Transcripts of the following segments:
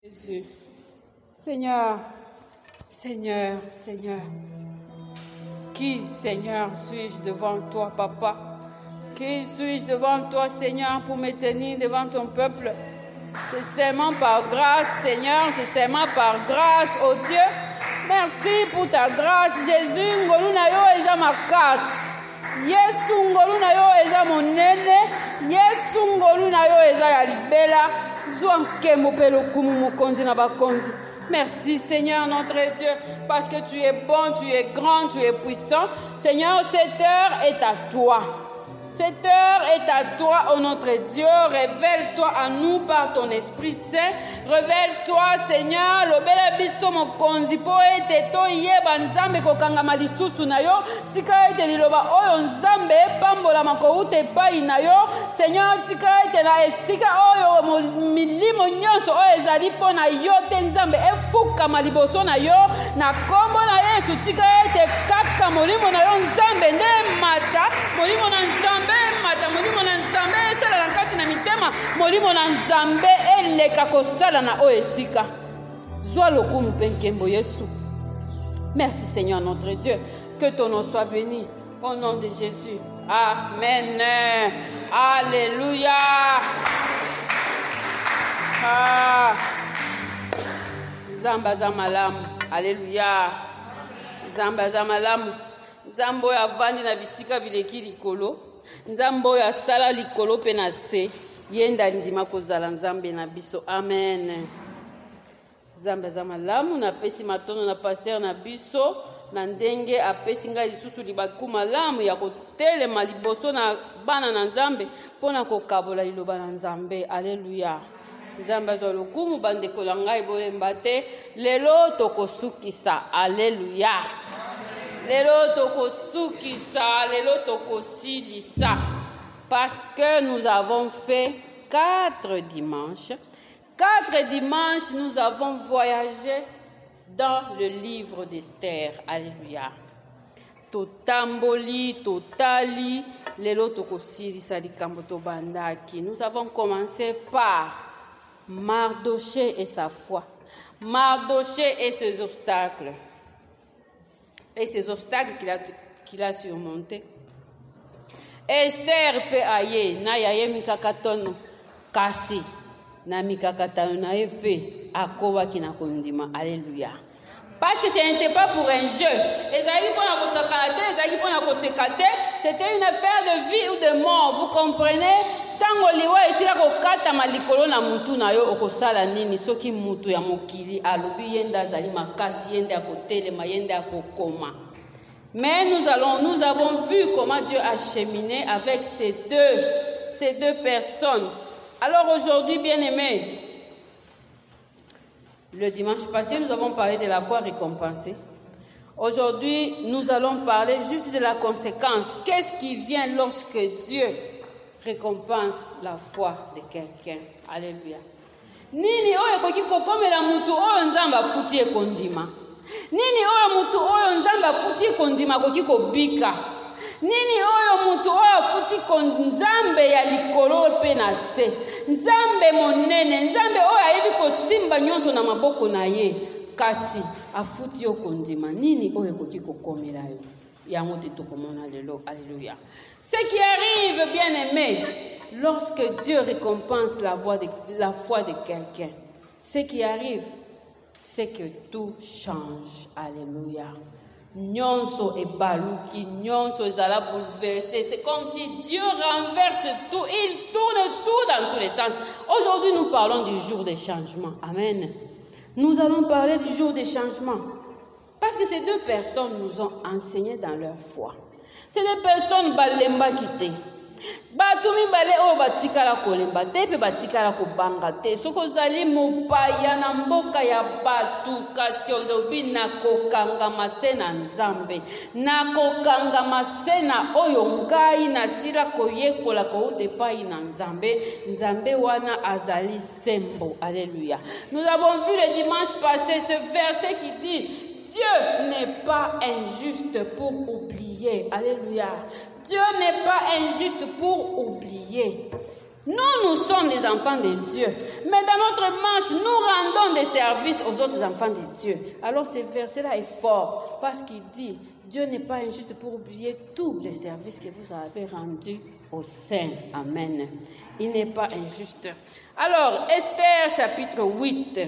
Jésus. Seigneur, Seigneur, Seigneur. Qui, Seigneur, suis-je devant toi, Papa? Qui suis-je devant toi, Seigneur, pour me tenir devant ton peuple? C'est seulement par grâce, Seigneur, c'est seulement par grâce, oh Dieu. Merci pour ta grâce, Jésus. Ngolu na yo eza makasi. Yesu ngolu na yo eza monene. Yesu ngolu na yo eza ya libela. Zwa nkemo pe lokumu mokonzi na bakonzi. Merci Seigneur notre Dieu, parce que tu es bon, tu es grand, tu es puissant. Seigneur, cette heure est à toi. Cette heure est à toi, ô notre Dieu. Révèle-toi à nous par ton Esprit Saint. Révèle-toi, Seigneur. Lobela biso mokonzi po ete to yeba nzambe kokangama lisusu na yo. Tika ete liloba oyo nzambe pambola makouta epai na yo. Seigneur, tika ete na esika oyo milimo nyonso oyo ezali mpo na yo te nzambe efukama liboso na yo. Na kombo na Yesu, tika ete kaka molimo na yo nzambe nde mata molimo na nzambe mata molimo na nzambe esala na kati na mitema molimo na nzambe eleka kosala na o esika. Zwa lokumu mpe nkembo Yesu. Merci Seigneur notre Dieu. Que ton nom soit béni au nom de Jésus. Amen. Alléluia. Zamba za malamu. Alléluia. Zamba za malamu. Nzambo ya vandi na bisika bileki likolo. Nzambo ya sala likolo pe na se. Yenda ndima kozala nzambe na biso. Amen. Zamba za malamu na pesi matono na pasteur na biso. Na ndenge apesi ngai lisusu libaku malamu ya kotelema liboso na bana na nzambe pona kokabola liloba na nzambe. Alléluia. Nzambe azwa lokumu bandeko na ngai bolemba te. Lelo tokosukisa. Alléluia. Lelo tokosukisa, lelo tokosilisa. Parce que nous avons fait 4 dimanches. 4 dimanches, nous avons voyagé dans le livre d'Esther. Alléluia. Totamboli, totali, lelo tokosilisa likambo tobandaki. Nous avons commencé par Mardoché et sa foi. Mardoché et ses obstacles. Et ces obstacles qu'il a surmontés. Esther pe aye na yaye mikakatono kasi na mikakatano na ye pe akoba kina kondima. Alléluia. Parce que ce n'était pas pour un jeu. C'était une affaire de vie ou de mort. Vous comprenez? Tango liwa esila kokata malikolo na mutu na yo okosala nini soki mutu ya mokili alobi yenda zali makasi yenda kotelema yenda kokoma. Mais nous avons vu comment Dieu a cheminé avec ces deux personnes. Alors aujourd'hui, bien-aimés, le dimanche passé, nous avons parlé de la foi récompensée. Aujourd'hui, nous allons parler juste de la conséquence. Qu'est-ce qui vient lorsque Dieu récompense la foi de quelqu'un? Alléluia. Nini oyo koki kokomela mutu oyo nzamba futi ekondima. Nini oyo mutu oyo nzamba futi ekondima koki kobika. Nini oyo mutu oyo futi nzambe ya likolo pe na se. Nzambe monene, nzambe oyo ayebi kosimba nyonso na maboko na ye. Kasi afuti yo kondima. Nini oyo koki kokomela yo. Alléluia. Ce qui arrive, bien-aimé, lorsque Dieu récompense la foi de quelqu'un, ce qui arrive, c'est que tout change. Alléluia. Nyonso e baluki, nyonso ezala bouleversé. C'est comme si Dieu renverse tout. Il tourne tout dans tous les sens. Aujourd'hui, nous parlons du jour des changements. Amen. Nous allons parler du jour des changements. Parce que ces deux personnes nous ont enseigné dans leur foi. Ces deux personnes balemba kite. Batumi bale o batikala kolemba te pe batikala kobanga te. Soko zali mopaya na mboka ya batu kasi olobi na kokanga masena nzambe. Na kokanga masena oyo ngai na sila koyekola koude pai na nzambe. Nzambe wana azali sembo. Alléluia. Nous avons vu le dimanche passé ce verset qui dit Dieu n'est pas injuste pour oublier. Alléluia. Dieu n'est pas injuste pour oublier. Nous sommes des enfants de Dieu. Mais dans notre marche, nous rendons des services aux autres enfants de Dieu. Alors ce verset-là est fort parce qu'il dit, Dieu n'est pas injuste pour oublier tous les services que vous avez rendus aux saints. Amen. Il n'est pas injuste. Alors, Esther chapitre 8,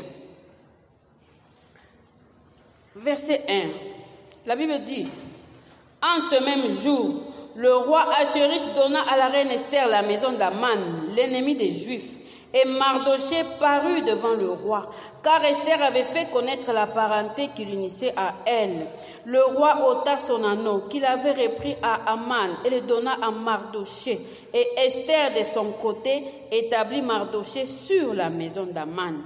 verset 1. La Bible dit, en ce même jour, le roi Assuérus donna à la reine Esther la maison d'Aman, l'ennemi des Juifs, et Mardochée parut devant le roi, car Esther avait fait connaître la parenté qui l'unissait à elle. Le roi ôta son anneau qu'il avait repris à Aman et le donna à Mardochée. Et Esther, de son côté, établit Mardochée sur la maison d'Aman.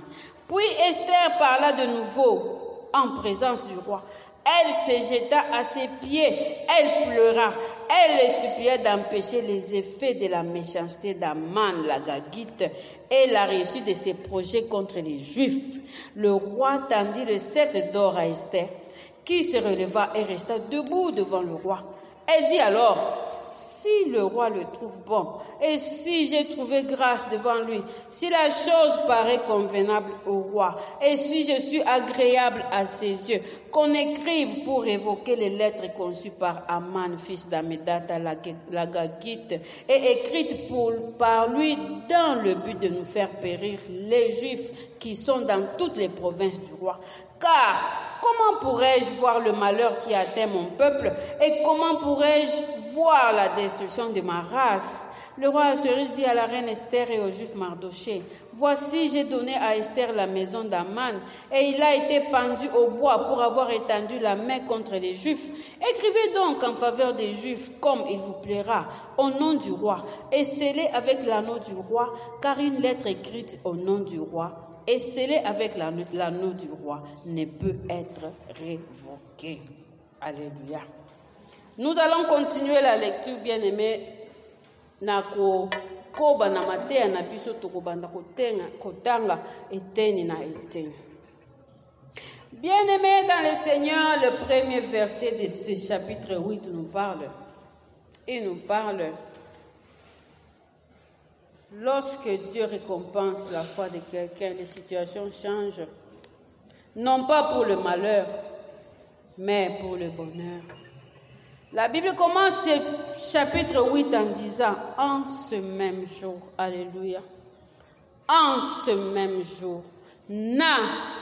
Puis Esther parla de nouveau en présence du roi. Elle se jeta à ses pieds, elle pleura, elle le supplia d'empêcher les effets de la méchanceté d'Aman, la Gagite, et la réussite de ses projets contre les Juifs. Le roi tendit le sceptre d'or à Esther, qui se releva et resta debout devant le roi. Elle dit alors, si le roi le trouve bon, et si j'ai trouvé grâce devant lui, si la chose paraît convenable au roi, et si je suis agréable à ses yeux, qu'on écrive pour évoquer les lettres conçues par Aman, fils d'Amedata, la Gagite, et écrites par lui dans le but de nous faire périr les Juifs qui sont dans toutes les provinces du roi. Car comment pourrais-je voir le malheur qui atteint mon peuple et comment pourrais-je voir la destruction de ma race? Le roi Assuérus dit à la reine Esther et au juif Mardochée, voici, j'ai donné à Esther la maison d'Aman et il a été pendu au bois pour avoir étendu la main contre les Juifs. Écrivez donc en faveur des Juifs comme il vous plaira au nom du roi et scellez avec l'anneau du roi, car une lettre écrite au nom du roi et scellé avec l'anneau du roi ne peut être révoqué. Alléluia. Nous allons continuer la lecture, bien-aimés. Nako koba na matea na biso tokobanda kotanga eteni na eteni. Bien-aimés dans le Seigneur, le premier verset de ce chapitre 8 nous parle. Il nous parle lorsque Dieu récompense la foi de quelqu'un, les situations changent, non pas pour le malheur, mais pour le bonheur. La Bible commence ce chapitre 8 en disant « En ce même jour, alléluia, en ce même jour, na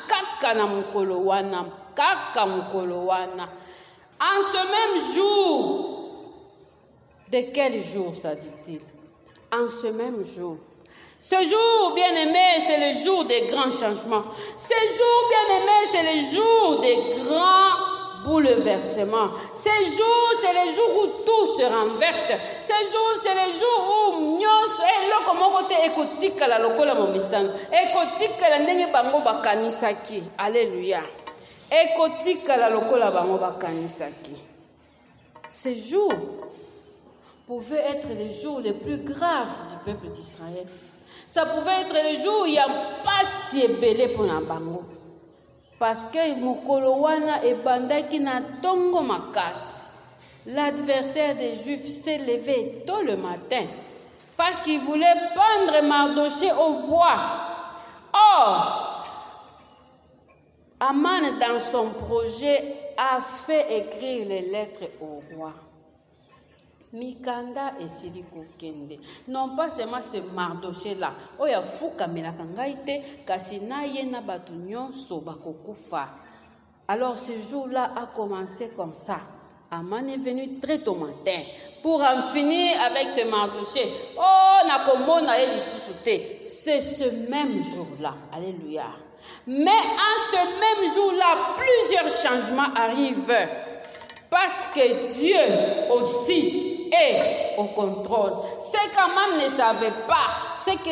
kaka na mukolo wana, kaka mukolo wana. En ce même jour, de quel jour ça dit-il? En ce même jour. Ce jour, bien-aimé, c'est le jour des grands changements. Ce jour, bien-aimé, c'est le jour des grands bouleversements. Ce jour, c'est le jour où tout se renverse. Ce jour, c'est le jour où nyonso eloko moko te ekotikala lokola momisano. Ekotikala ndenge bango bakanisaki. Alléluia. Ekotikala lokola bango bakanisaki. Ce jour pouvait être le jour le plus grave du peuple d'Israël. Ça pouvait être le jour où il n'y a pas si ébélé pour la bango. Parce que mukolo wana ebandaki na tongo makasi. L'adversaire des Juifs s'est levé tôt le matin parce qu'il voulait pendre Mardochée au bois. Or, Aman, dans son projet, a fait écrire les lettres au roi. Mikanda et Siliko Kende. Non pas seulement ce Mardochée-là. Oya fuka melakangaite kasina yena batunyon sobakokufa. Alors ce jour-là a commencé comme ça. Aman est venu très tôt matin pour en finir avec ce Mardochée. Oh, nakomona elisusuté. C'est ce même jour-là. Alléluia. Mais en ce même jour-là, plusieurs changements arrivent. Parce que Dieu aussi est au contrôle. Ce qu'Aman ne savait pas, c'est que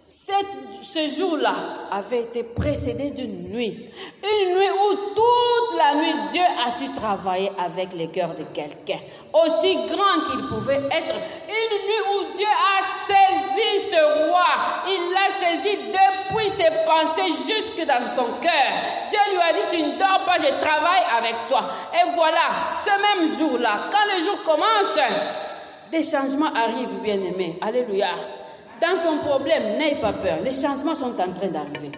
ce jour-là avait été précédé d'une nuit. Une nuit où toute la nuit, Dieu a su travailler avec le cœur de quelqu'un. Aussi grand qu'il pouvait être. Une nuit où Dieu a saisi ce roi. Il l'a saisi depuis ses pensées jusque dans son cœur. Dieu lui a dit, tu ne dors pas, je travaille avec toi. Et voilà, ce même jour-là, quand le jour commence, des changements arrivent, bien-aimés. Alléluia. dans ton problème, n'aie pas peur. Les changements sont en train d'arriver.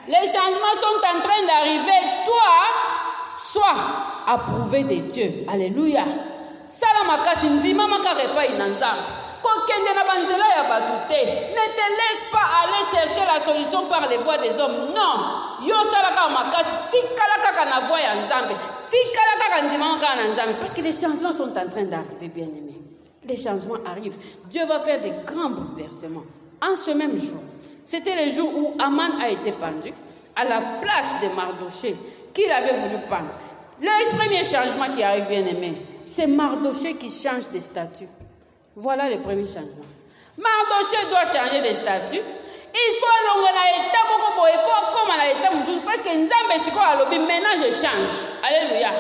Les changements sont en train d'arriver. Toi, sois approuvé de Dieu. Alléluia. Salamakasi ndima makarepa inanzam. Ne te laisse pas aller chercher la solution par les voies des hommes. Non. Yo salaka makasi tikala kaka na voie ya nzambe. Tikala kaka ndima maka na nzambe. Parce que les changements sont en train d'arriver, bien-aimés. Les changements arrivent. Dieu va faire des grands bouleversements. En ce même jour, c'était le jour où Aman a été pendu à la place de Mardoché qu'il avait voulu pendre. Le premier changement qui arrive, bien-aimé, c'est Mardoché qui change de statut. Voilà le premier changement. Mardoché doit changer de statut. Il faut l'ongler à l'état comme à l'état parce que Nzambe siko alobi maintenant je change. Alléluia.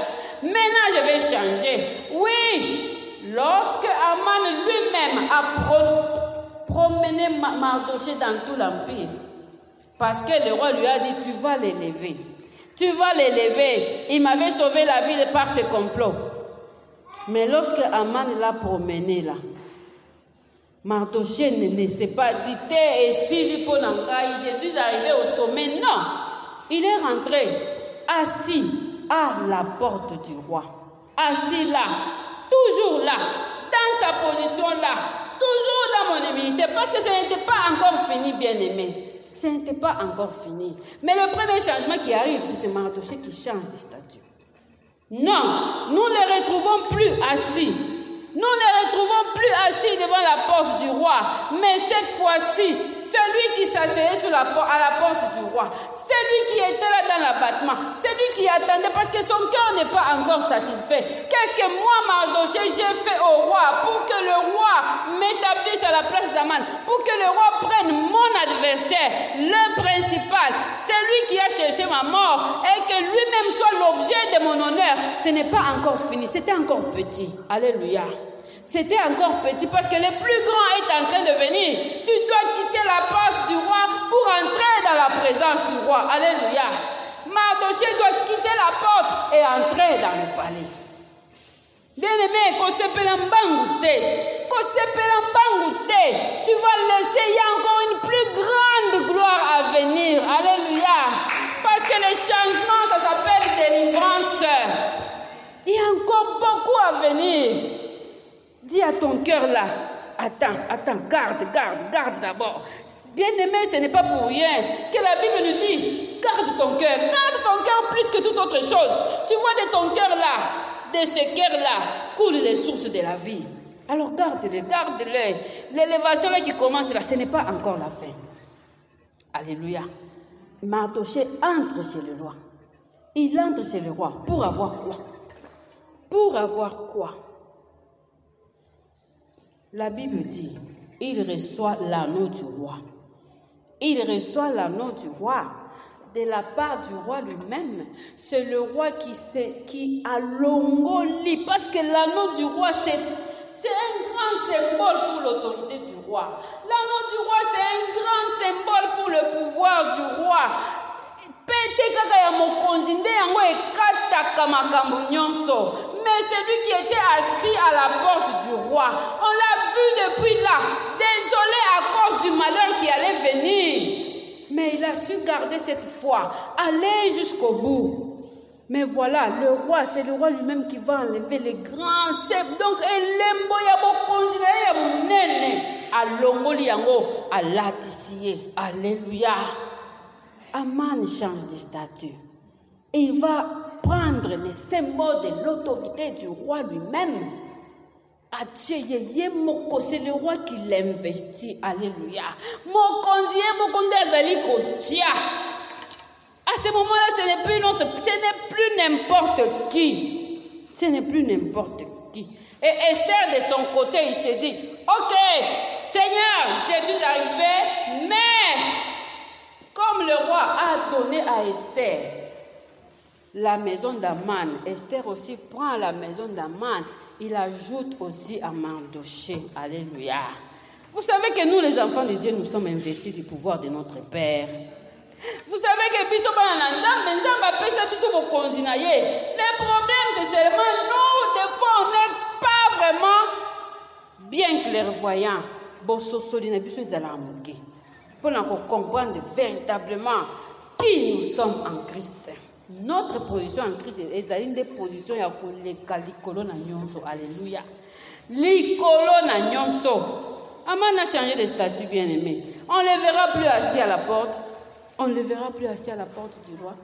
Maintenant je vais changer. Oui, lorsque Aman lui-même a promené Mardoché dans tout l'empire, parce que le roi lui a dit tu vas l'élever. Tu vas l'élever. Il m'avait sauvé la vie par ce complot. Mais lorsque Aman l'a promené là, Mardoché ne s'est pas dit et si je suis arrivé au sommet. Non, il est rentré assis à la porte du roi. Assis là, toujours là, dans sa position là, toujours dans mon humilité, parce que ce n'était pas encore fini, bien-aimé. Ce n'était pas encore fini. Mais le premier changement qui arrive, c'est Mardoché qui change de statut. Non, nous ne les retrouvons plus assis. Nous ne les retrouvons plus assis devant la porte du roi. Mais cette fois-ci, celui qui s'asseyait à la porte du roi, celui qui était là dans l'abattement, celui qui attendait parce que son cœur n'est pas encore satisfait. Qu'est-ce que moi, Mardoché, j'ai fait au roi pour que le roi m'établisse à la place d'Aman, pour que le roi prenne mon adversaire, le principal, celui qui a cherché ma mort, et que lui-même soit l'objet de mon honneur. Ce n'est pas encore fini, c'était encore petit. Alléluia. C'était encore petit parce que le plus grand est en train de venir. Tu dois quitter la porte du roi pour entrer dans la présence du roi. Alléluia. Mardoché doit quitter la porte et entrer dans le palais. Bien-aimé, tu vas laisser, il y a encore une plus grande gloire à venir. Alléluia. Parce que le changement, ça s'appelle délivrance. Il y a encore beaucoup à venir. Dis à ton cœur là, attends, garde d'abord. Bien-aimé, ce n'est pas pour rien que la Bible nous dit, garde ton cœur plus que toute autre chose. Tu vois de ton cœur là, de ce cœur là, coulent les sources de la vie. Alors garde-les. L'élévation là qui commence là, ce n'est pas encore la fin. Alléluia. Mardoché entre chez le roi. Il entre chez le roi pour avoir quoi? Pour avoir quoi? La Bible dit, il reçoit l'anneau du roi. Il reçoit l'anneau du roi de la part du roi lui-même. C'est le roi qui a l'ongoli, parce que l'anneau du roi, c'est un grand symbole pour l'autorité du roi. L'anneau du roi, c'est un grand symbole pour le pouvoir du roi. Mais celui qui était assis à la porte du roi, on l'a vu depuis là, désolé à cause du malheur qui allait venir. Mais il a su garder cette foi, aller jusqu'au bout. Mais voilà, le roi, c'est le roi lui-même qui va enlever les grands cèpes. Donc, elembo yabo konsidéré yabo nene, alongoli yango, alatisiye. Alléluia. Aman change de statut. Il va prendre les symboles de l'autorité du roi lui-même. C'est le roi qui l'investit. Alléluia. À ce moment-là, ce n'est plus n'importe qui. Ce n'est plus n'importe qui. Et Esther, de son côté, il s'est dit, ok, Seigneur, je suis arrivé, mais comme le roi a donné à Esther la maison d'Aman, Esther aussi prend la maison d'Aman, il ajoute aussi à Mardoché. Alléluia. Vous savez que nous, les enfants de Dieu, nous sommes investis du pouvoir de notre Père. Vous savez que le problème, c'est seulement nous, des fois, on n'est pas vraiment bien clairvoyants. bososoli na biso ezala moke pour comprendre véritablement qui nous sommes en Christ. Notre position en Christ est une des positions ya koleka likolo na nyonso. Alléluia. Likolo na nyonso. Aman a changé de statut, bien-aimé. On ne le verra plus assis à la porte. On ne le verra plus assis à la porte du roi.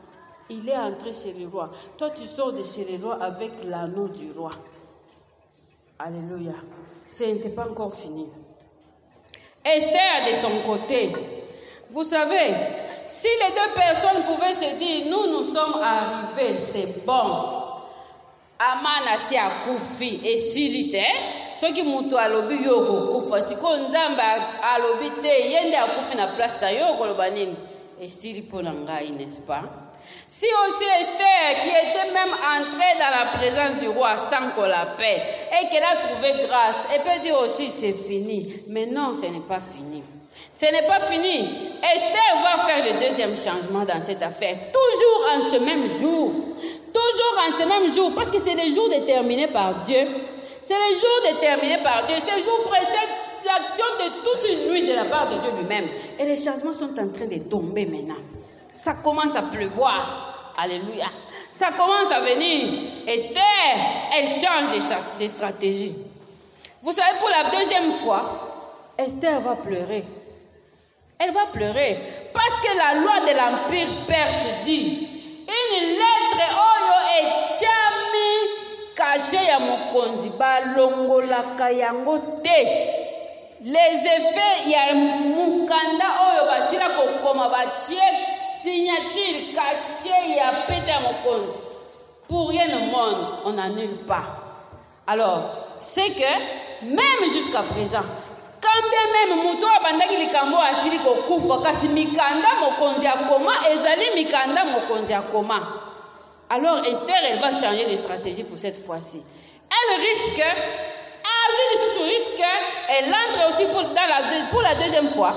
Il est entré chez le roi. Toi, tu sors de chez le roi avec l'anneau du roi. Alléluia. Ce n'était pas encore fini. Esther, de son côté, vous savez, si les deux personnes pouvaient se dire, nous sommes arrivés, c'est bon. Amana si akufi et silite, ce qui mutu alobi yoko kufa, si ko nzamba alobi te, yende akufi na place ta yoko lobanini, et sili ponangai, n'est-ce pas? Si aussi Esther, qui était même entrée dans la présence du roi sans qu'on l'appelle, et qu'elle a trouvé grâce, elle peut dire aussi c'est fini. Mais non, ce n'est pas fini. Ce n'est pas fini. Esther va faire le deuxième changement dans cette affaire. Toujours en ce même jour. Toujours en ce même jour. Parce que c'est des jours déterminés par Dieu. C'est les jours déterminés par Dieu. Ces jours précèdent l'action de toute une nuit de la part de Dieu lui-même. Et les changements sont en train de tomber maintenant. Ça commence à pleuvoir. Alléluia. Ça commence à venir. Esther, elle change de stratégie. Vous savez, pour la deuxième fois, Esther va pleurer. Elle va pleurer. Parce que la loi de l'Empire perse dit, une lettre oyo echami caché ya mokonzi balongolaka yango te. Les effets ya mukanda oyo basila kokoma bachie signature cachée ya pete ya mokonzi. Pour rien au monde, on n'annule pas. Alors, c'est que même jusqu'à présent, quand bien même muto abandaki likambo asili kokufa kasi mikanda mokonzi akoma ezali mikanda mokonzi akoma. Alors Esther, elle va changer de stratégie pour cette fois-ci. Elle risque, elle entre aussi pour la deuxième fois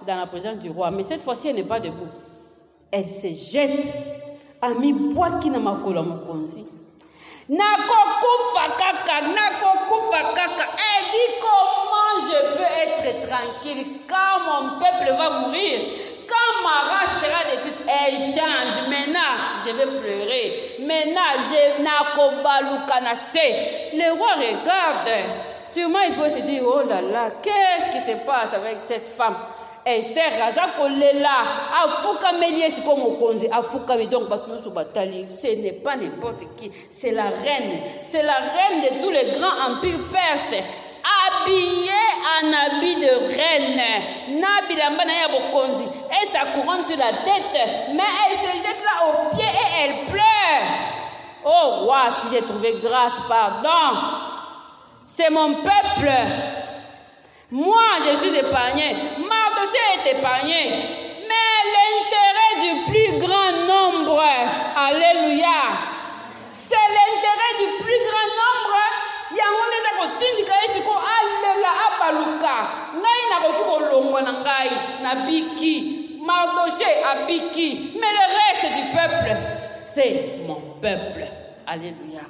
dans la présence du roi. Mais cette fois-ci, elle n'est pas debout. Elle se jette à mi-boaki na makolo mokonzi. Nakokufa kaka. Elle dit comment je peux être tranquille quand mon peuple va mourir, quand ma race sera détruite. Elle change. Maintenant, je vais pleurer. Maintenant, je nakobalukanase. Le roi regarde. Sûrement, il peut se dire, oh là là, qu'est-ce qui se passe avec cette femme? Esther Razakolela, Afuka Méliès comme au Konzi, Afuka donc Batno Batali, ce n'est pas n'importe qui, c'est la reine de tous les grands empires perses, habillée en habit de reine, Nabilambana Yabokonzi, et sa couronne sur la tête, mais elle se jette là au pied et elle pleure. Oh roi, si j'ai trouvé grâce, pardon, c'est mon peuple. Moi, je suis épargné. Mardochée est épargné. Mais l'intérêt du plus grand nombre, alléluia, c'est l'intérêt du plus grand nombre. Yangonde na kotindika esiko alela abaluka. Ngai na kosuko longo na ngai na biki. Mardochée abiki. Mais le reste du peuple, c'est mon peuple. Alléluia.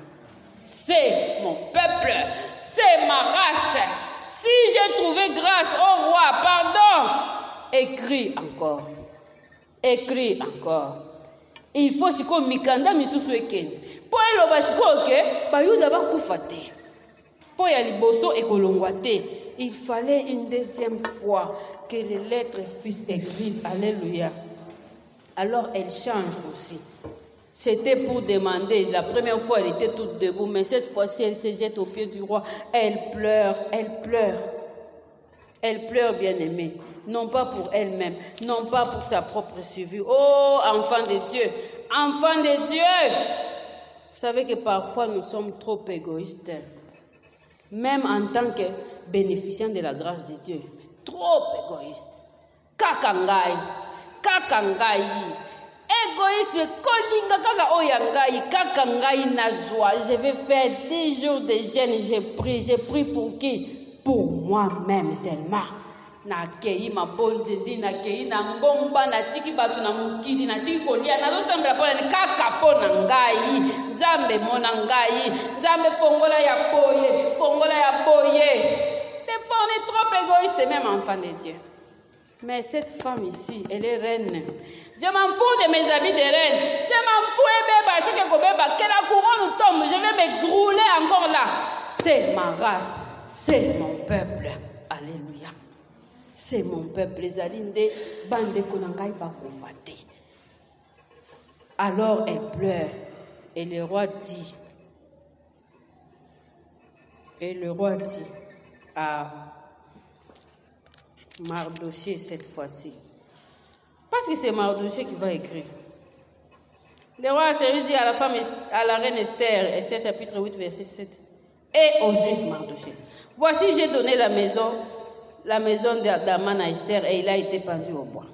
C'est mon peuple. C'est ma race. Si j'ai trouvé grâce au roi, pardon, écris encore. Écris encore. Il faut que mikanda misusu ekende. Po eloba siko ke bayuda bakufa te. Po ya liboso ekolongwa te. Il fallait une deuxième fois que les lettres fussent écrites. Alléluia. Alors elle change aussi. C'était pour demander. La première fois, elle était toute debout, mais cette fois-ci, elle se jette aux pieds du roi. Elle pleure, elle pleure. Elle pleure, bien-aimée. Non pas pour elle-même, non pas pour sa propre survie. Oh, enfant de Dieu, enfant de Dieu. Vous savez que parfois, nous sommes trop égoïstes. Même en tant que bénéficiant de la grâce de Dieu. Trop égoïstes. Kakangai. Égoïsme, kolinga kaka oyangai, kaka ngai na joie. Je vais faire 10 jours de jeûne, j'ai pris pour qui? Pour moi-même seulement. Na kei ma bondedi, na kei na ngomba, na tiki batu na mukidi, na tiki kolia, na losambela pona ni kaka pona ngai. Nzambe mona ngai, nzambe fongola ya boye. De Des fois, on est trop égoïste, même enfant de Dieu. Mais cette femme ici, elle est reine. Je m'en fous de mes habits de reine. Je m'en fous, que la couronne tombe. Je vais me grouler encore là. C'est ma race. C'est mon peuple. Alléluia. C'est mon peuple. Les alinde, bande konangai bakufate. Alors elle pleure. Et le roi dit à Mardoché cette fois-ci. Parce que c'est Mardoché qui va écrire. Le roi Cyrus dit à la femme, à la reine Esther, Esther chapitre 8, verset 7, et au juif Mardoché. Voici, j'ai donné la maison d'Aman à Esther et il a été pendu au bois.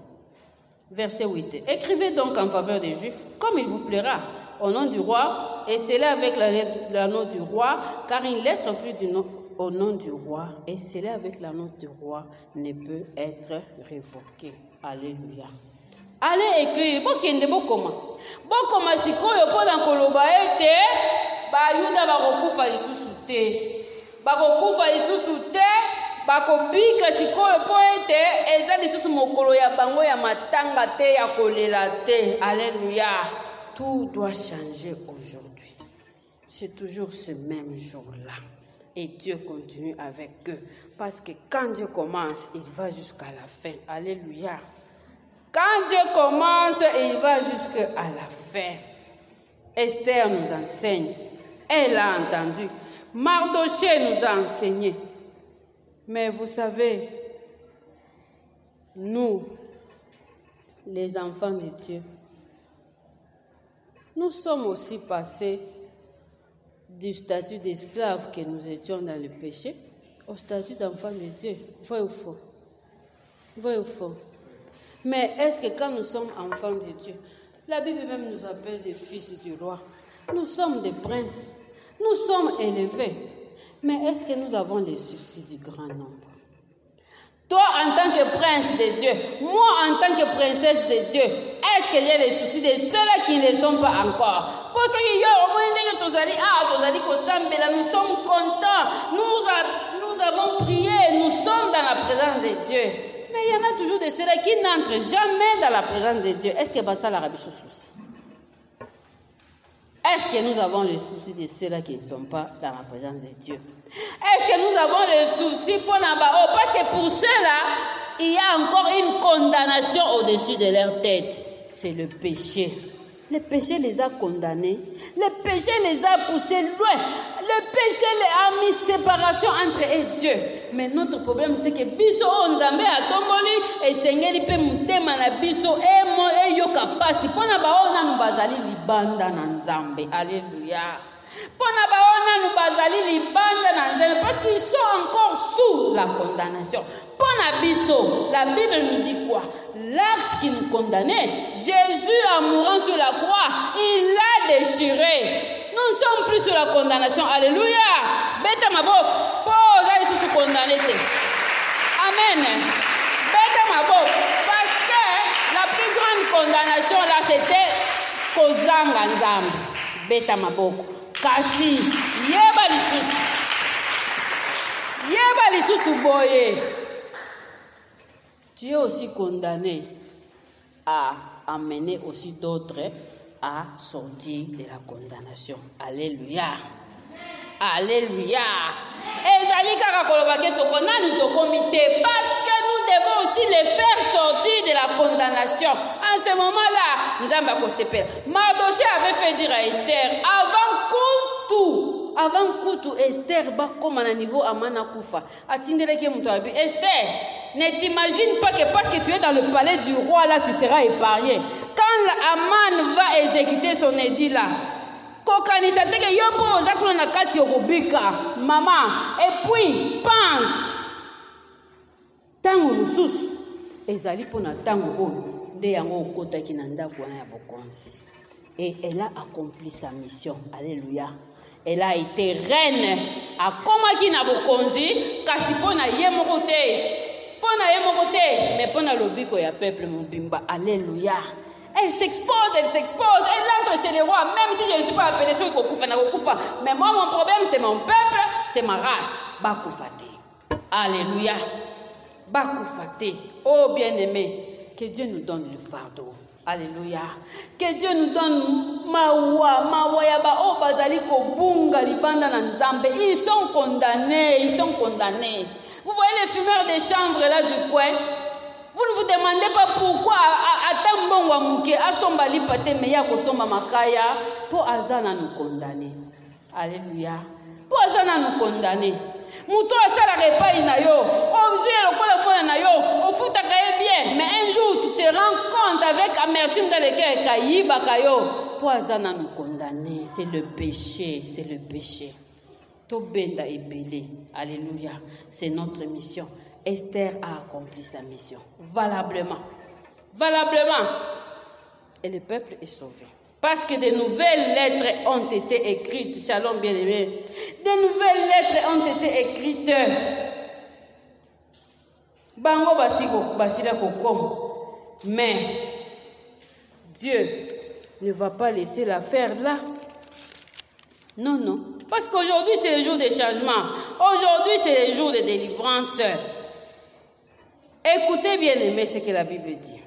Verset 8. Écrivez donc en faveur des Juifs, comme il vous plaira, au nom du roi, et scellez avec l'anneau du roi, car une lettre écrite au nom du roi, et scellée avec l'anneau du roi, ne peut être révoquée. Alléluia. Allez écrire, bokende bokoma. Bokoma sikoyo pona koloba ete, bayuda bakokufa lisusu te. Bakokufa lisusu te, bakobika sikoyo po ete, eza lisusu mokolo ya bango ya matanga te, ya kolela te. Alléluia. Tout doit changer aujourd'hui. C'est toujours ce même jour-là. Et Dieu continue avec eux. Parce que quand Dieu commence, il va jusqu'à la fin. Alléluia. Quand Dieu commence, il va jusqu'à la fin. Esther nous enseigne. Elle a entendu. Mardoché nous a enseigné. Mais vous savez, nous, les enfants de Dieu, nous sommes aussi passés du statut d'esclave que nous étions dans le péché au statut d'enfant de Dieu. Vrai ou faux? Vrai ou faux? Mais est-ce que quand nous sommes enfants de Dieu, la Bible même nous appelle des fils du roi. Nous sommes des princes. Nous sommes élevés. Mais est-ce que nous avons les soucis du grand nombre? Toi, en tant que prince de Dieu, moi, en tant que princesse de Dieu, est-ce que j'ai les soucis de ceux-là qui ne sont pas encore? Pour ceux qui nous sommes contents, nous avons prié, nous sommes dans la présence de Dieu. Mais il y en a toujours de ceux-là qui n'entrent jamais dans la présence de Dieu. Est-ce que ça l'arabe souci? Est-ce que nous avons le souci de ceux-là qui ne sont pas dans la présence de Dieu? Est-ce que nous avons le souci pour Nabao? Parce que pour ceux-là, il y a encore une condamnation au-dessus de leur tête. C'est le péché. Le péché les a condamnés. Le péché les a poussés loin. Le péché les a mis séparation entre eux et Dieu. Mais notre problème, c'est que biso onzambe atomboli et sengeli pe mutema na biso e yoka pasi pona baona nu bazali libanda na nzambe. Alléluia. Pona baona nu bazali libanda na nzambe parce qu'ils sont encore sous la condamnation. Pona biso, la Bible nous dit quoi? L'acte qui nous condamnait, Jésus en mourant sur la croix, il l'a déchiré. Nous ne sommes plus sur la condamnation. Alléluia. Beta mabok. Pose à sous condamné. Amen. Beta mabok. Parce que la plus grande condamnation là, c'était Kozanga Nzambe. Beta mabok. Kasi. Yeba lisusu. Yeba lisusu boye. Tu es aussi condamné à amener aussi d'autres à sortir de la condamnation. Alléluia. Alléluia. Et parce que nous devons aussi les faire sortir de la condamnation. En ce moment-là, Mardoché avait fait dire à Esther, avant Koutou, Esther, comme à niveau Amana Koufa, Esther, ne t'imagine pas que parce que tu es dans le palais du roi, là, tu seras épargné. Quand Aman va exécuter son édit là, maman, et puis, penche. Tango lususu, ezali pona tango oyo, de yango okota kinanda kwana ya bokonzi. Et elle a accompli sa mission. Alléluia. Elle a été reine. A komaki na bokonzi, kasi pona yemokote. Pona yemokote, mais pona lobiko ya peuple mobimba. Alléluia. Elle s'expose, elle entre chez les rois, même si je ne suis pas appelée sur Kokufa na Kokufa. Mais moi, mon problème, c'est mon peuple, c'est ma race. Bakufate. Alléluia. Bakoufate. Oh bien-aimé, que Dieu nous donne le fardeau. Alléluia. Que Dieu nous donne mawa yaba oh bazali ko bunga libanda na nzambe. Ils sont condamnés, Vous voyez les fumeurs des chanvre là du coin? Vous ne vous demandez pas pourquoi atambongwa muke asomba lipate meya ko somba makaya pour azana nous condamner. Alléluia. Pour azana nous condamner. Muto asala repa ina yo, objet lokola mona na yo, ofuta kaye bien, mais un jour tu te rends compte avec amertume dans le cœur kayiba kayo, poisana nous condamner, c'est le péché. Tobenda ebele. Alléluia. C'est notre mission. Esther a accompli sa mission valablement. Et le peuple est sauvé. Parce que de nouvelles lettres ont été écrites. Shalom, bien-aimés. De nouvelles lettres ont été écrites. Bango basila kokom. Mais Dieu ne va pas laisser l'affaire là. Non. Parce qu'aujourd'hui, c'est le jour des changements. Aujourd'hui, c'est le jour de délivrance. Écoutez, bien-aimés, ce que la Bible dit.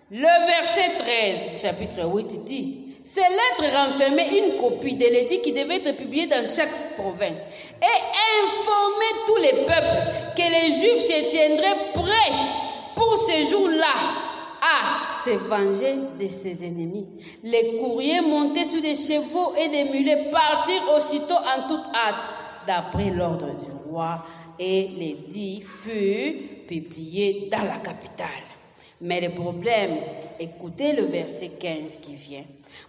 Le verset 13 du chapitre 8 dit: ces lettres renfermaient une copie de l'édit qui devait être publié dans chaque province et informer tous les peuples que les Juifs se tiendraient prêts pour ce jour-là à se venger de ses ennemis. Les courriers montés sur des chevaux et des mulets partirent aussitôt en toute hâte d'après l'ordre du roi, et l'édit fut publié dans la capitale. Mais le problème, écoutez le verset 15 qui vient.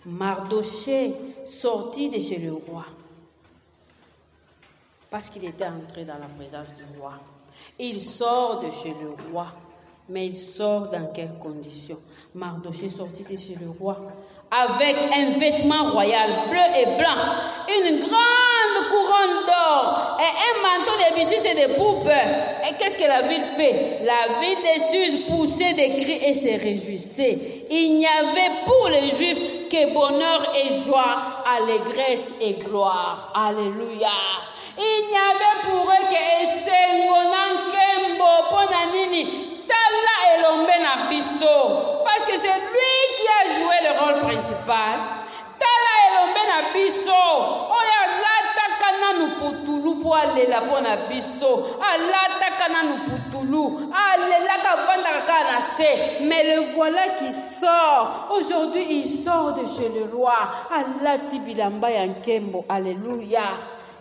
Mardochée sortit de chez le roi parce qu'il était entré dans la présence du roi. Il sort de chez le roi, mais il sort dans quelles conditions? Mardochée sortit de chez le roi avec un vêtement royal bleu et blanc, une grande couronne d'or et un manteau de bisous et de poupes. Et qu'est-ce que la ville fait? La ville des Suzes poussait des cris et se réjouissait. Il n'y avait pour les Juifs que bonheur et joie, allégresse et gloire. Alléluia. Il n'y avait pour eux que Essengonan Kembo Ponanini. Tala elombe na biso, parce que c'est lui qui a joué le rôle principal. Tala elombe na biso, oya lata kana nu putulu po alela po na biso, alata kana nu putulu, alela ka vanda kana se. Mais le voilà qui sort. Aujourd'hui, il sort de chez le roi. Alati bilamba yankembo, alléluia.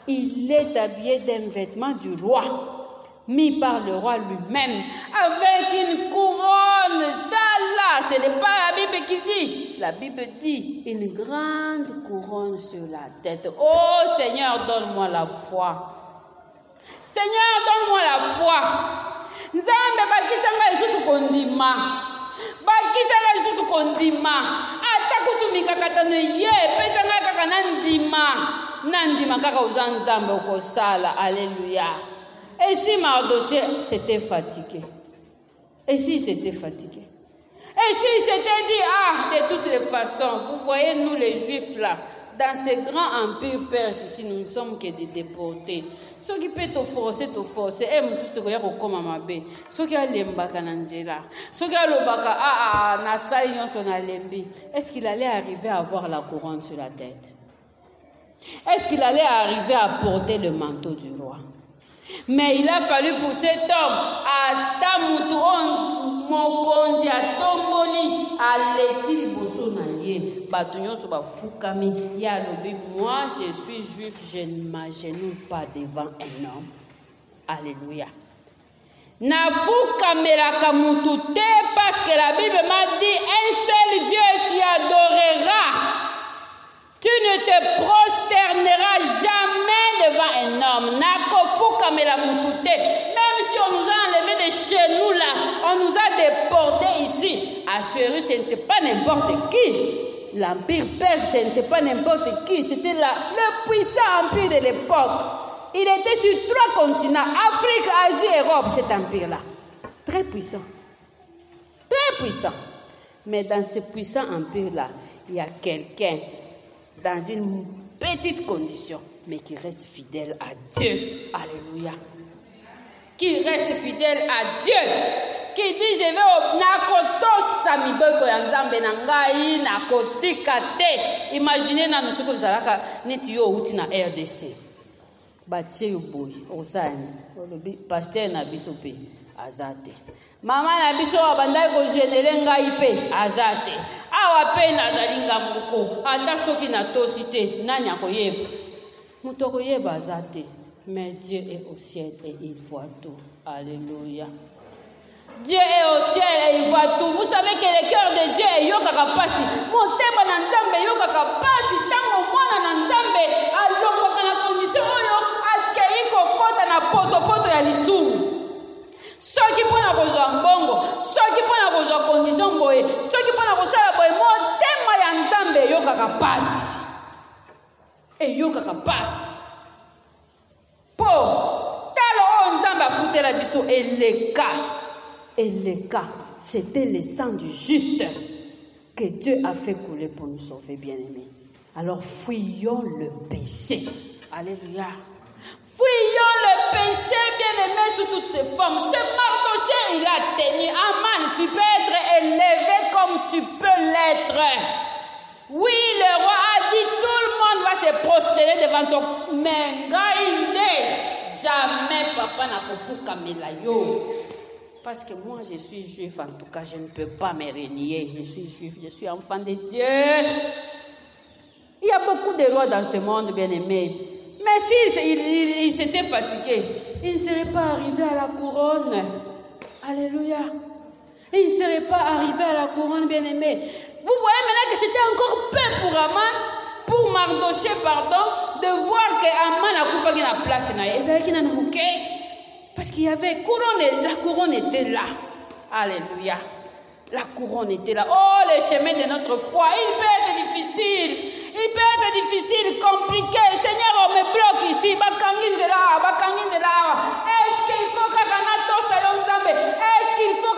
Il est habillé d'un vêtement du roi, mis par le roi lui-même, avec une couronne. Tala, ce n'est pas la Bible qui dit. La Bible dit une grande couronne sur la tête. Oh Seigneur, donne-moi la foi. Seigneur, donne-moi la foi. Nzambe bakisanga lisusu kondima. Bakisanga lisusu kondima. Atakutumika katano ye, pesanga kaka nandima kaka uzanzambe ukosala. Alléluia. Et si Mardochée s'était fatigué? Et s'il s'était fatigué? Et s'il s'était dit, de toutes les façons, vous voyez, nous les Juifs là, dans ces grands empires perses ici, nous ne sommes que des déportés. Ceux qui peuvent te forcer, et nous sommes comme Amabé. Ceux qui ont l'embaka nanzela. Ceux qui ont l'obaka, nasali yon son alembi. Est-ce qu'il allait arriver à avoir la couronne sur la tête? Est-ce qu'il allait arriver à porter le manteau du roi? Mais il a fallu pour cet homme, Atamutu mokonzi atomboli aleki liboso na ye bato nyonso bafukami ye alobi, moi je suis juif, je ne m'agenouille pas devant un homme. Alléluia. Nafukamelaka mutu te, parce que la Bible m'a dit un seul Dieu tu adoreras. Tu ne te prosterneras jamais devant un homme. Même si on nous a enlevés de chez nous là, on nous a déportés ici. Assuérus, ce n'était pas n'importe qui. L'empire perse, ce n'était pas n'importe qui. C'était le puissant empire de l'époque. Il était sur 3 continents, Afrique, Asie, Europe, cet empire-là. Très puissant. Très puissant. Mais dans ce puissant empire-là, il y a quelqu'un dans une petite condition, mais qui reste fidèle à Dieu. Alléluia. qui reste fidèle à Dieu, qui dit je vais nakotosa mibeko ya nzambe na ngai nakotika te. Imaginez na nosiko zalaka neti yo uti na RDC batie yo boy osani olobi pasteur na biso pe azate mama na biso abandai ko générer ngai pe azate awa pe nazali ngamoko ata soki na tosite nani akoyeba muto akoyeba azate. Mais Dieu est au ciel et il voit tout. Alléluia. Dieu est au ciel et il voit tout. Vous savez que le cœur de Dieu est yokaka pasi. Motema na nzambe yokaka pasi. Tango mwana na nzambe alongwaka na condition oyo akei kokota na poto ya lisumu. Soki mpona kozwa mbongo, soki mpona kozwa condition boye, soki mpona kosala boye, motema ya nzambe eyokaka pasi. Eyokaka pasi. Po talo nzambe afutela biso eleka. C'était le sang du juste que Dieu a fait couler pour nous sauver, bien-aimés. Alors fuyons le péché. Alléluia. Fuyons le péché, bien-aimés, sous toutes ses formes. Ce Mardochée, il a tenu. Aman, tu peux être élevé comme tu peux l'être. Oui, le roi a dit, tout le monde va se prosterner devant toi. Mais jamais papa n'a kofuka melayo. Parce que moi, je suis juif, en tout cas, je ne peux pas me renier. Je suis juif, je suis enfant de Dieu. Il y a beaucoup de rois dans ce monde, bien-aimé. Mais s'il s'était fatigué, il ne serait pas arrivé à la couronne. Alléluia. Il ne serait pas arrivé à la couronne, bien-aimé. Vous voyez maintenant que c'était encore peu pour Aman, pour Mardochée, pardon, de voir que Aman a koufagi na place. Parce qu'il y avait couronne, la couronne était là. Alléluia. La couronne était là. Oh, le chemin de notre foi, il peut être difficile. Il peut être difficile, compliqué. Seigneur, on me bloque ici. Est-ce qu'il faut est-ce qu'il faut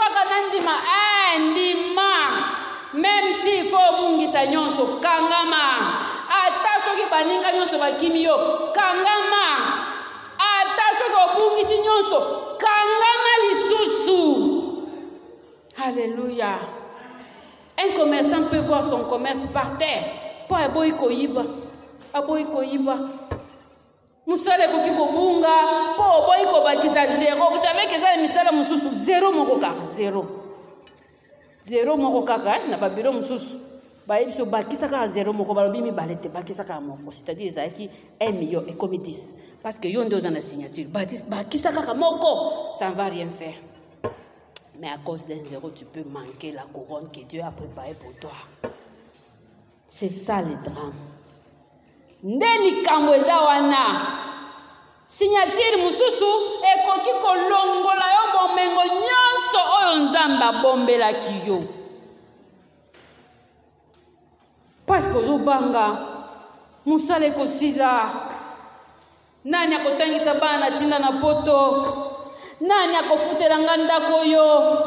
même s'il faut bungisa nyonso kangama. Ata soki baninga nyonso bakimi yo kangama. Ata soki bungisi nyonso kangama lisusu. Alléluia. Un commerçant peut voir son commerce par terre. Pas aboyi koyiba. Aboyi koyiba. Musale koki kobunga. Po aboyi kobakisa zéro. Vous savez que ça misala mususu zéro moko kaka. Zéro. Zéro moko kaka. Na babiro mususu. Bayebiso bakisa kaka zéro moko. Balobi mi balete bakisa kaka moko. C'est-à-dire ezaki 1 million et comme 10. Parce que yon deux ans de signature. Bakisa kaka moko. Ça ne va rien faire. Mais à cause d'un zéro, tu peux manquer la couronne que Dieu a préparée pour toi. C'est ça le drame. Ndeni kamweza wana. Signature mususu ekoki kolongola yo bomengo nyonso oyo nzamba bombela kiyo. Parce que ozobanga musale kosila. Nani akotangisa bana tinda na poto? Nani akofutela ndako yo?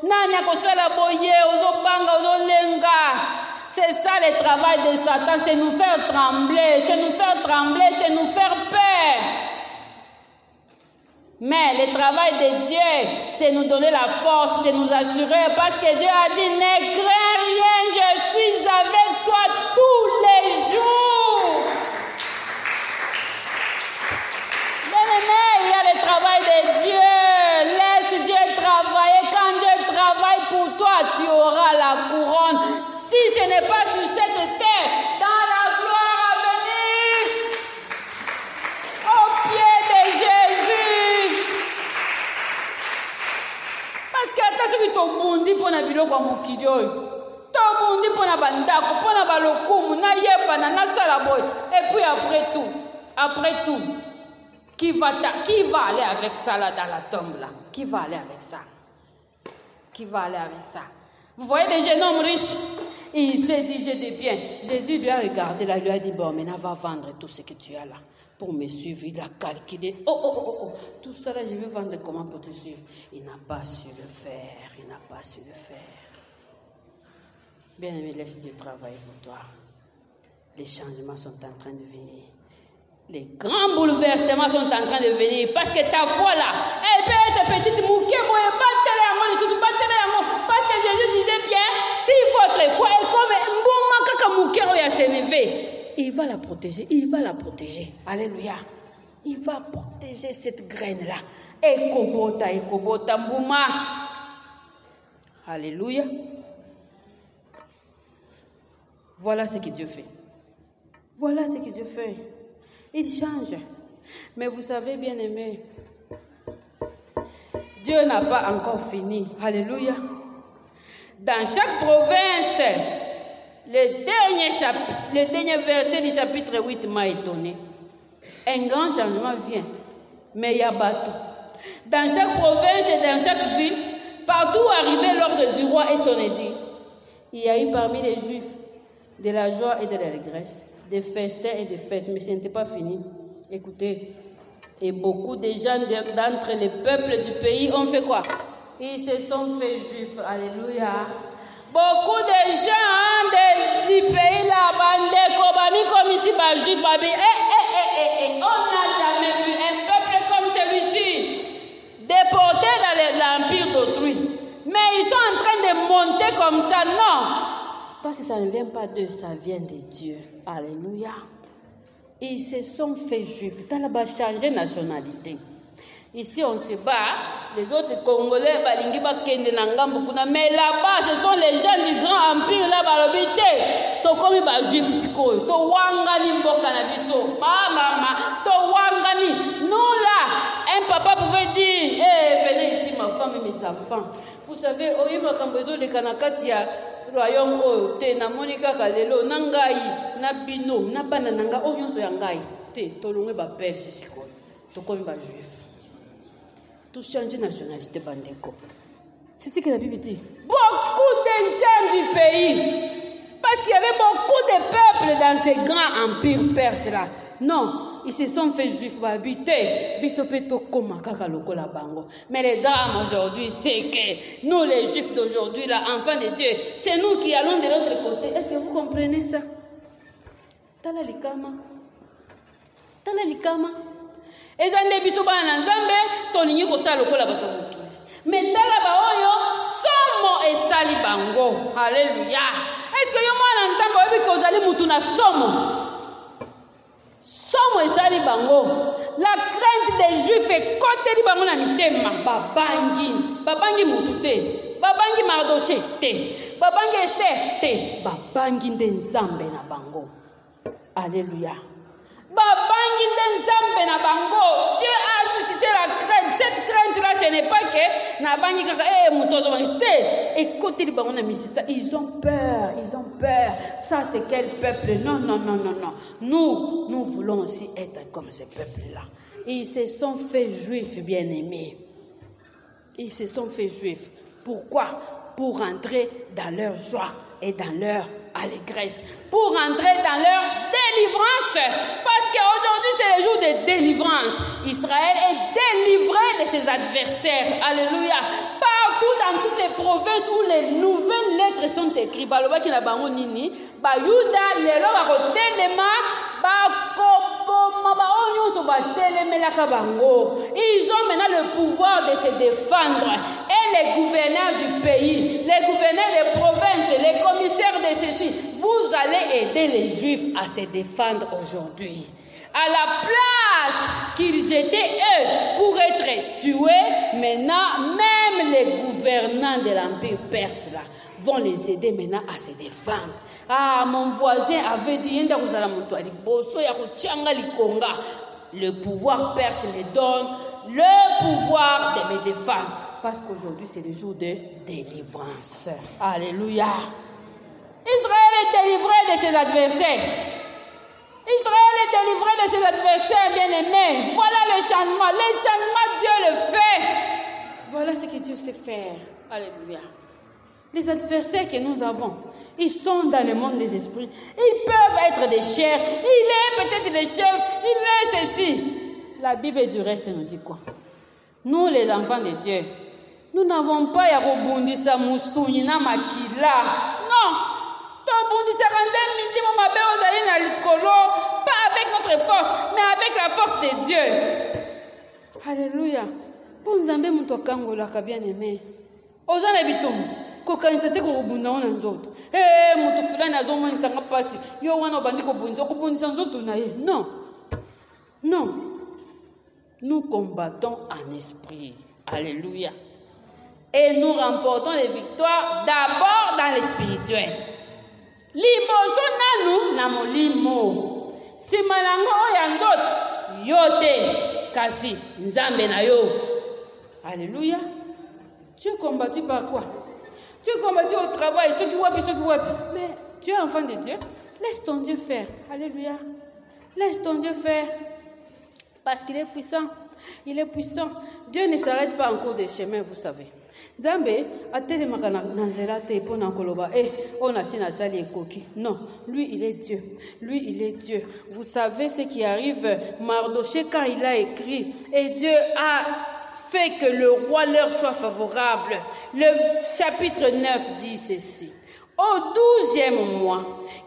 Nani akosala boye ozobanga ozolenga? C'est ça le travail de Satan, c'est nous faire trembler, c'est nous faire peur. Mais le travail de Dieu, c'est nous donner la force, c'est nous assurer, parce que Dieu a dit, ne crains rien, je suis avec toi tous les jours. Bien-aimé, il y a le travail de Dieu. Laisse Dieu travailler. Quand Dieu travaille pour toi, tu auras la couronne. Si ce n'est pas sur cette terre, dans la gloire à venir, au pied de Jésus. Parce que attention que tu bundi pour na biloko mokili oyo. Tu bundi pour na bandako, pour na balokumu, na yeba na sala boy. Et puis après tout, qui va aller avec ça là dans la tombe là? Qui va aller avec ça? Vous voyez des jeunes hommes riches? Il s'est dit, j'ai des biens. Jésus lui a regardé là, lui a dit, bon, maintenant va vendre tout ce que tu as là pour me suivre. Il a calculé. Oh, tout ça là, je vais vendre comment pour te suivre? Il n'a pas su le faire. Bien aimé, laisse Dieu travailler pour toi. Les changements sont en train de venir. Les grands bouleversements sont en train de venir parce que ta foi là, elle peut être petite, parce que Jésus disait bien, si votre foi est comme il va la protéger, il va la protéger. Alléluia. Il va protéger cette graine-là. Ekobota, mbouma. Alléluia. Voilà ce que Dieu fait. Voilà ce que Dieu fait. Il change. Mais vous savez, bien aimé, Dieu n'a pas encore fini. Alléluia. Dans chaque province, le dernier verset du chapitre 8 m'a étonné. Un grand changement vient. Mais il y a bateau. Dans chaque province et dans chaque ville, partout où arrivait l'ordre du roi et son édit, il y a eu parmi les Juifs de la joie et de l'allégresse, des festins et des fêtes. Mais ce n'était pas fini. Écoutez, et beaucoup de gens d'entre les peuples du pays ont fait quoi? Ils se sont fait juifs. Alléluia. Beaucoup de gens du pays là-bas, comme ici, juifs, on n'a jamais vu un peuple comme celui-ci déporté dans l'empire d'autrui. Mais ils sont en train de monter comme ça. Non, parce que ça ne vient pas d'eux, ça vient de Dieu. Alléluia. Ils se sont fait juifs. T'as là-bas changé nationalité. Ici, on se bat. Les autres Congolais, mais là-bas, ce sont les gens du grand empire là-bas. Nous là, un papa pouvait dire, venez ici, ma femme et mes enfants. Vous savez, les Kanakatia, royaume te na monika kalelo nangai na bino na bana nanga oyonso yangai te tolongwe ba perse siko to komi ba juif tout changer nationalité bandeko. C'est ce que la Bible dit. Beaucoup de gens du pays, parce qu'il y avait beaucoup de peuples dans ces grands empires perses là. Non, ils se sont fait juifs pour habiter. Mais le drame aujourd'hui, c'est que nous, les juifs d'aujourd'hui, là, enfants de Dieu, c'est nous qui allons de l'autre côté. Est-ce que vous comprenez ça? Tala likama. Ezande biso bana nzambe toningi kosala lokola bato mokili. Mais tala ba oyo somo esali bango. Alléluia. Est-ce que yo mwana nzambe oyebi kozali mutu na somo? Somo esali bango. La crainte des juifs est côté di bango na mitema. Babangi mutu te. Babangi Mardoché te. Babangi Esther te. Babangi nde nzambe na bango. Alléluia. Babangi nde nzambe na bango. Dieu a suscité la crainte. Cette crainte-là, ce n'est pas que na bangi kaka mutozo bangi te. Et côté di bango na misisa, ils ont peur. Ça, c'est quel peuple? Non. Nous voulons aussi être comme ce peuple-là. Ils se sont fait juifs, bien-aimés. Ils se sont fait juifs. Pourquoi? Pour entrer dans leur joie et dans leur allégresse. Pour entrer dans leur délivrance. Parce qu'aujourd'hui, c'est le jour de délivrance. Israël est délivré de ses adversaires. Alléluia. Partout dans toutes les provinces où les nouvelles lettres sont écrites. Ils ont maintenant le pouvoir de se défendre. Et les gouverneurs du pays, les gouverneurs des provinces, les commissaires de ceci, vous allez aider les Juifs à se défendre aujourd'hui. À la place qu'ils étaient eux pour être tués, maintenant, même les gouvernants de l'Empire perse là, vont les aider maintenant à se défendre. Ah, mon voisin avait dit, le pouvoir perse me donne le pouvoir de me défendre. Parce qu'aujourd'hui, c'est le jour de délivrance. Alléluia. Israël est délivré de ses adversaires. Israël est délivré de ses adversaires, bien-aimés. Voilà le changement. Le changement, Dieu le fait. Voilà ce que Dieu sait faire. Alléluia. Les adversaires que nous avons, ils sont dans le monde des esprits. Ils peuvent être des chairs. Il est peut-être des chefs. Il est ceci. La Bible du reste nous dit quoi? Nous, les enfants de Dieu, nous n'avons pas à rebondissa moussouni na makila. Non. Pas avec notre force, mais avec la force de Dieu. Alléluia. Bon Nzambe muto kangola ka bien aimé. Ozana bitum. Kokanisa te ko bunda ona nzoto. Muto fulani azomonisa nga pasi. Yo wana obandi ko bundisa nzoto na ye. Non. Non. Nous combattons en esprit. Alléluia. Et nous remportons les victoires d'abord dans le spirituel. Liboso nanu na molimo. Simanango oya nzoto. Yote. Kasi nzambe na yo. Alléluia. Tu es combattu par quoi? Tu es combattu au travail, ceux qui wapi. Mais tu es enfant de Dieu. Laisse ton Dieu faire. Alléluia. Laisse ton Dieu faire. Parce qu'il est puissant. Il est puissant. Dieu ne s'arrête pas en cours de chemin, vous savez. Nzambe atelemaka na nzela te pona koloba on a sina sali ekoki. Non, lui il est Dieu. Lui il est Dieu. Vous savez ce qui arrive Mardoché quand il a écrit et Dieu a fait que le roi leur soit favorable. Le chapitre 9 dit ceci. Au 12e mois,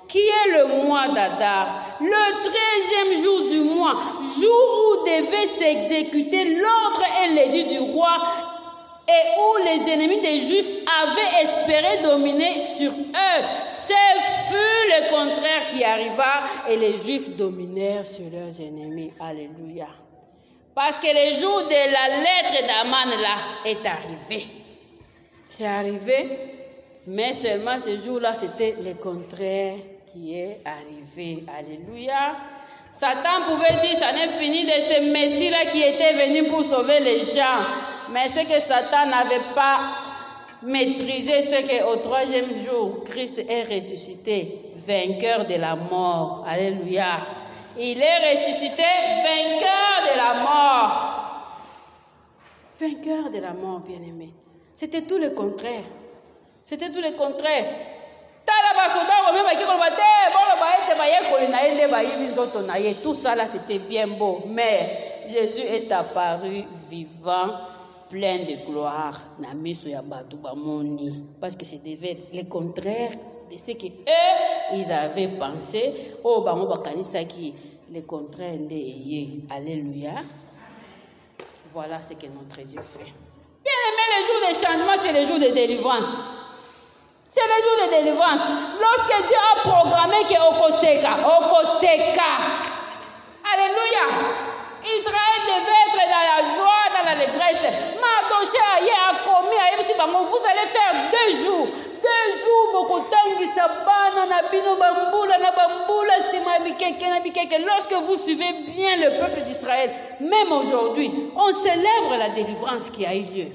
qui est le mois d'Adar, le 13e jour du mois, jour où devait s'exécuter l'ordre et l'édit du roi, et où les ennemis des Juifs avaient espéré dominer sur eux. Ce fut le contraire qui arriva et les Juifs dominèrent sur leurs ennemis. Alléluia. Parce que le jour de la lettre d'Aman là est arrivé. C'est arrivé, mais seulement ce jour-là, c'était le contraire qui est arrivé. Alléluia. Satan pouvait dire, ça n'est fini de ce Messie-là qui était venu pour sauver les gens. Mais c'est que Satan n'avait pas maîtrisé ce qu'au 3e jour, Christ est ressuscité, vainqueur de la mort. Alléluia. Il est ressuscité, vainqueur de la mort. Vainqueur de la mort, bien-aimé. C'était tout le contraire. C'était tout le contraire. Tout ça là, c'était bien beau. Mais Jésus est apparu vivant, plein de gloire. Parce que c'était le contraire de ce que eux ils avaient pensé. Oh, le contraire de Alléluia. Voilà ce que notre Dieu fait. Bien aimé, le jour des changements, c'est le jour de délivrance. C'est le jour de délivrance. Lorsque Dieu a programmé que Okoseka. Alléluia. Israël devait être dans la joie, dans l'allégresse. Mardoché a commis, vous allez faire 2 jours. 2 jours, lorsque vous suivez bien le peuple d'Israël, même aujourd'hui, on célèbre la délivrance qui a eu lieu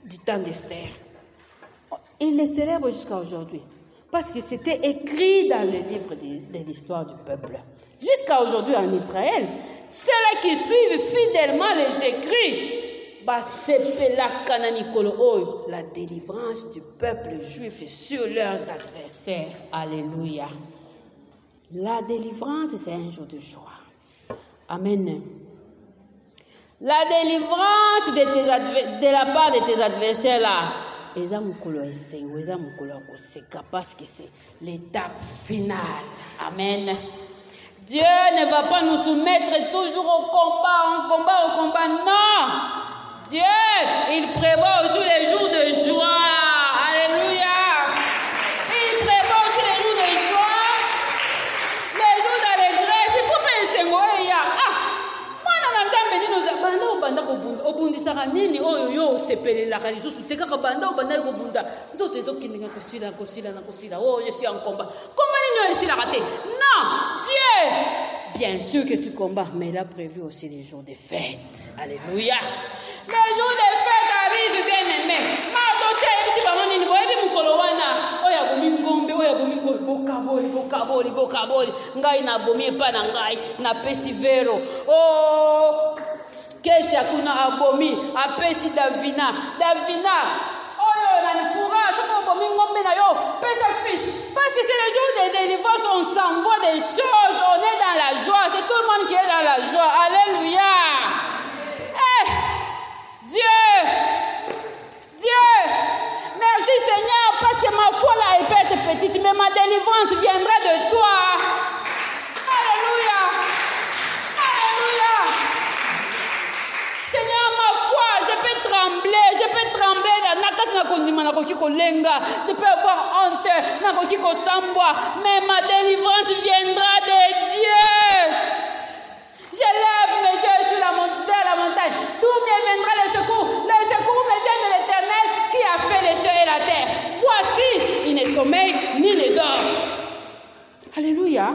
du temps d'Esther. Il le célèbre jusqu'à aujourd'hui. Parce que c'était écrit dans le livre de l'histoire du peuple. Jusqu'à aujourd'hui en Israël, ceux-là qui suivent fidèlement les écrits, la délivrance du peuple juif sur leurs adversaires. Alléluia. La délivrance, c'est un jour de joie. Amen. La délivrance de la part de tes adversaires là, parce que c'est l'étape finale. Amen. Dieu ne va pas nous soumettre toujours au combat. Non. Dieu, il prévoit aussi les jours de joie. Alléluia. Il prévoit aussi les jours de joie, les jours d'allégresse. Il faut penser, moi, obundisaka nini oyo yo osepelelaka lisusu te kaka banda obandaki kobunda nzoto ezokendeka kosila oh je suis en combat nini oyo esilaka te. Non, Dieu, bien sûr que tu combats, mais il a prévu aussi les jours de fête. Alléluia. Les jours de fête arrivent, bien aimé. Mardoché ebisi bango nini boyebi mokolo wana oyo abomi ngombe oyo abomi bokaboli ngai nabomi epa na ngai napesi vero keti akuna abomi apesi Davina oyo nanifura soki obomi ngombe na yo pesa fils. Parce que c'est le jour de délivrance, on s'envoie des choses, on est dans la joie, c'est tout le monde qui est dans la joie. Alléluia. Dieu, merci Seigneur, parce que ma foi là elle peut être petite, mais ma délivrance viendra de toi. Alléluia. je peux avoir honte, mais ma délivrance viendra de Dieu. Je lève mes yeux vers la montagne. D'où me viendra le secours? Le secours me vient de l'Éternel qui a fait les cieux et la terre. Voici, il ne sommeille ni ne dort. Alléluia.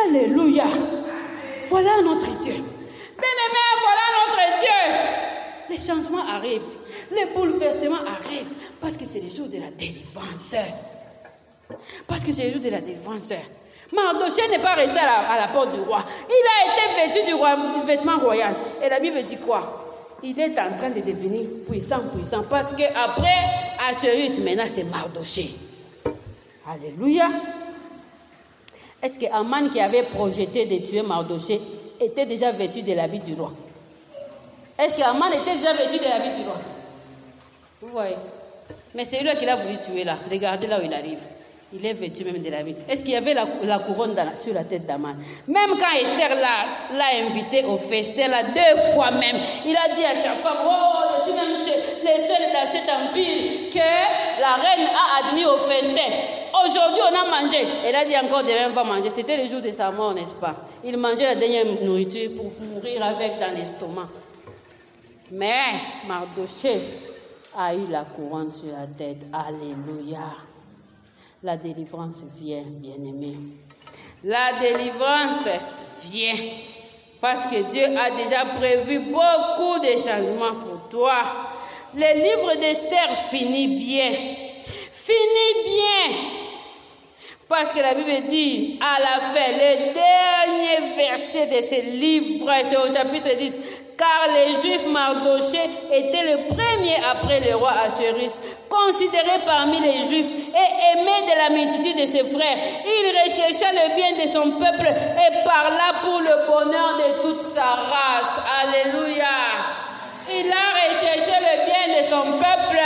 Alléluia. Voilà notre Dieu. Bien-aimé, voilà notre Dieu. Les changements arrivent. Les bouleversements arrivent. Parce que c'est le jour de la délivrance. Parce que c'est le jour de la délivrance. Mardochée n'est pas resté à la porte du roi. Il a été vêtu du vêtement royal. Et la Bible dit quoi? Il est en train de devenir puissant. Parce qu'après Assuérus, maintenant c'est Mardochée. Alléluia. Est-ce que Aman qui avait projeté de tuer Mardochée était déjà vêtu de l'habit du roi? Est-ce que Aman était déjà vêtu de l'habit du roi? Vous voyez? Mais c'est lui qui l'a voulu tuer là. Regardez là où il arrive. Il est vêtu même de l'habit. Est-ce qu'il y avait la couronne sur la tête d'Aman? Même quand Esther l'a invité au festin, là, 2 fois même, il a dit à sa femme, oh, je suis même le seul dans cet empire que la reine a admis au festin. Aujourd'hui, on a mangé. Elle a dit encore demain, on va manger. C'était le jour de sa mort, n'est-ce pas? Il mangeait la dernière nourriture pour mourir avec dans l'estomac. Mais Mardochée a eu la couronne sur la tête. Alléluia. La délivrance vient, bien-aimé. La délivrance vient. Parce que Dieu a déjà prévu beaucoup de changements pour toi. Le livre d'Esther finit bien. Finit bien. Parce que la Bible dit, à la fin, le dernier verset de ce livre, c'est au chapitre 10, car les Juifs Mardochée était le premier après le roi Assuérus, considéré parmi les Juifs et aimé de la multitude de ses frères. Il rechercha le bien de son peuple et parla pour le bonheur de toute sa race. Alléluia. Il a recherché le bien de son peuple,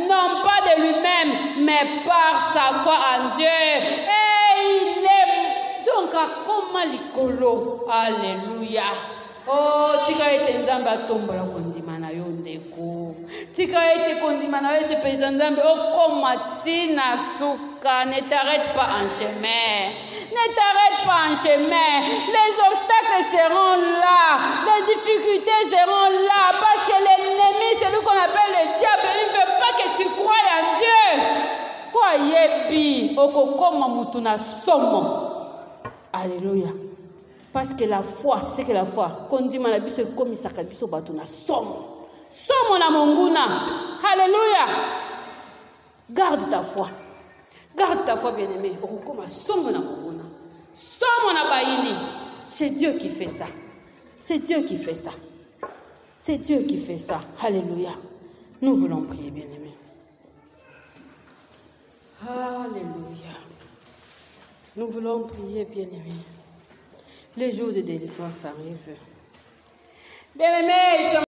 non pas de lui-même, mais par sa foi en Dieu. Et il est donc à comment l'icolo. Alléluia. Oh, tika ete nzambe atombola kondima na yo ndeko. Tika ete kondima na yo sepesa nzambe okoma tina suka. Ne t'arrête pas en chemin. Ne t'arrête pas en chemin. Les obstacles seront là. Les difficultés seront là. Parce que l'ennemi, c'est lui qu'on appelle le diable. Il ne veut pas que tu croies en Dieu. Kwa yebi okokoma mutu na somo. Alléluia. Parce que la foi, c'est que la foi, quand on dit que c'est comme ça, c'est batuna somo. Somo na monguna. Alléluia. Garde ta foi. Garde ta foi, bien-aimé. Okokoma somo na monguna. Somo na baini. C'est Dieu qui fait ça. C'est Dieu qui fait ça. C'est Dieu qui fait ça. Alléluia. Nous voulons prier, bien-aimé. Alléluia. Nous voulons prier, bien-aimé. Les jours de délivrance arrivent. Bien-aimés,